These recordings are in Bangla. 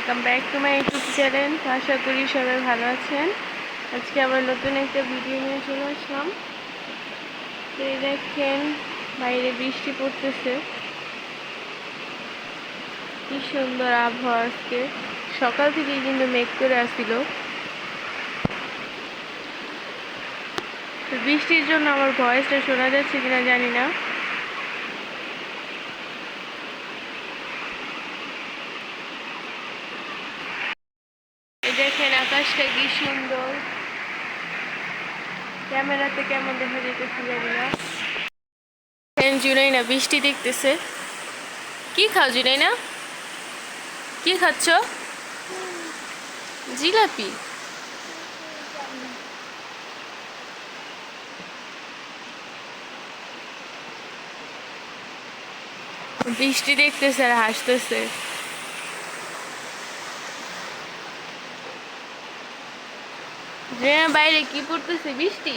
Welcome back to my YouTube channel. আশা করি সবাই ভালো আছেন। আজকে আবার নতুন একটা ভিডিও নিয়ে চলে আসলাম। তো এই দেখেন বাইরে বৃষ্টি পড়তেছে, কি সুন্দর আবহাওয়া আজকে। সকাল থেকেই কিন্তু মেঘ করে আসছিল। তো বৃষ্টির জন্য আমার ভয়েসটা শোনা যাচ্ছে কিনা জানি না। এই দেখেন আকাশটা কি সুন্দর, ক্যামেরাতে কেমন দেখা যেতেছে জানি না। জুনাই না বৃষ্টি দেখতেছে। কি খাও জুনাই না? কি খাচ্ছ? জিলাপি? বৃষ্টি দেখতেছে আর হাসতেছে। যে বাইরে কি পড়তেছে? বৃষ্টি?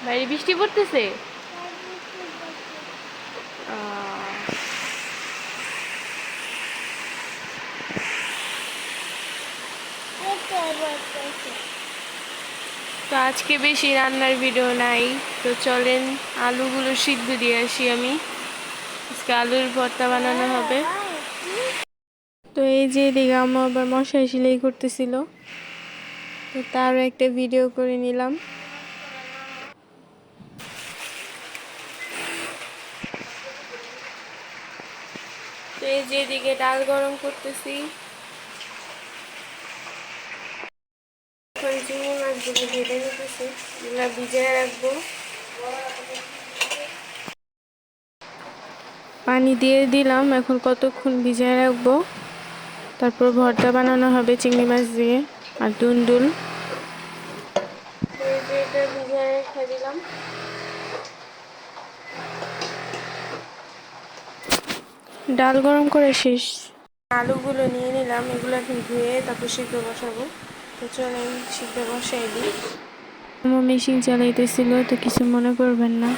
বাইরে বৃষ্টি পড়তেছে? তো আজকে বেশি রান্নার ভিডিও নাই, তো চলেন আলুগুলো সিদ্ধ দিয়ে আসি আমি। আজকে আলুর ভর্তা বানানো হবে। তো এই যে এদিকে আম্মা আবার মশারি সেলাই করতেছিল, তো তারও একটা ভিডিও করে নিলাম। তো এই যে এদিকে ডাল গরম করতেছি। এখন চিংড়ি মাছগুলো ভেজে নিতেছি, এগুলো ভিজিয়ে রাখবো। পানি দিয়ে দিলাম, এখন কতক্ষণ ভিজিয়ে রাখবো, তারপর ভর্তা বানানো হবে চিংড়ি মাছ দিয়ে আর দুন্দুল। এটা ভিজিয়ে রেখে দিলাম। ডাল গরম করে শেষ, আলুগুলো নিয়ে নিলাম, এগুলো এখন ধুয়ে তারপর সিদ্ধ বসাবো। তো চলেন সিদ্ধ বসাই দিই। আমার মেশিন চালাইতেছিল, তো কিছু মনে করবেন না।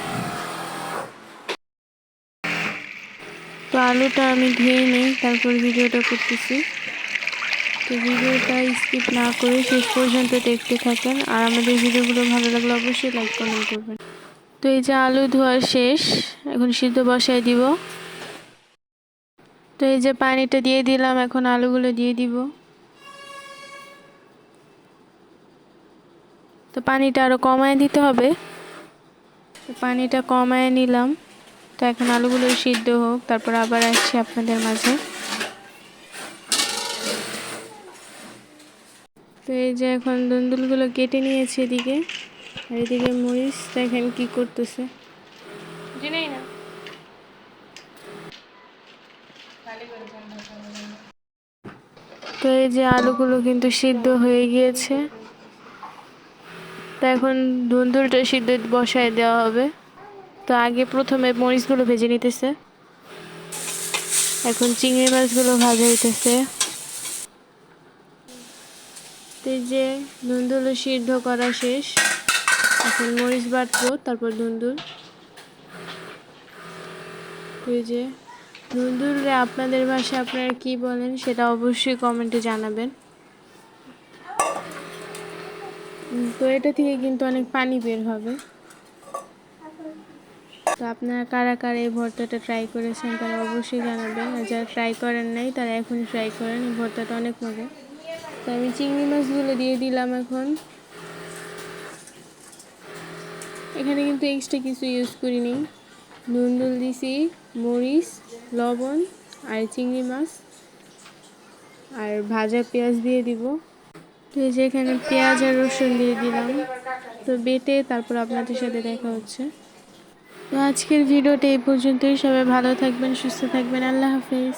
তো আলুটা আমি ধুয়ে নিই, তারপর ভিডিওটা করতেছি। তো ভিডিওটা স্কিপ না করে শেষ পর্যন্ত দেখতে থাকেন, আর আমাদের ভিডিওগুলো ভালো লাগলে অবশ্যই লাইক কমেন্ট করবেন। তো এই যে আলু ধোয়া শেষ, এখন সিদ্ধ বসাই দিব। তো এই যে পানিটা দিয়ে দিলাম, এখন আলুগুলো দিয়ে দিব। তো পানিটা আরো কমায় দিতে হবে, তো পানিটা কমায় নিলাম। তো এখন আলুগুলো সিদ্ধ হোক, তারপর আবার আসছি আপনাদের মাঝে। তো এই যে এখন দুন্দুলগুলো কেটে নিয়েছি এদিকে, আর এদিকে মরিচ দেখেন কি করতেছে। জানি না। তো এই যে আলুগুলো কিন্তু সিদ্ধ হয়ে গিয়েছে, তো এখন দুন্দুলটা সিদ্ধ বসায় দেওয়া হবে। তো আগে প্রথমে মরিচগুলো ভেজে নিতেছে, এখন চিংড়ি মাছগুলো ভাজা হইতেছে। তো এই যে দুন্দুল সিদ্ধ করা শেষ, এখন মরিচ বাটবো, তারপর দুন্দুল। তো এই যে দুন্দুলরে আপনাদের ভাষায় আপনারা কি বলেন সেটা অবশ্যই কমেন্টে জানাবেন। তো এটা থেকে কিন্তু অনেক পানি বের হবে। তো আপনারা কারা কারা এই ভর্তাটা ট্রাই করেছেন তারা অবশ্যই জানাবেন, আর যারা ট্রাই করেন নাই তারা এখনই ট্রাই করেন, এই ভর্তাটা অনেক মজা। তো আমি চিংড়ি মাছগুলো দিয়ে দিলাম এখন। এখানে কিন্তু এক্সট্রা কিছু ইউজ করিনি, দুন্দুল দিছি, মরিচ, লবণ আর চিংড়ি মাছ আর ভাজা পেঁয়াজ দিয়ে দিব। তো এই যে এখানে পেঁয়াজ আর রসুন দিয়ে দিলাম, তো বেটে তারপর আপনাদের সাথে দেখা হচ্ছে। তো আজকের ভিডিওটা এই পর্যন্তই। সবাই ভালো থাকবেন, সুস্থ থাকবেন, আল্লাহ হাফেজ।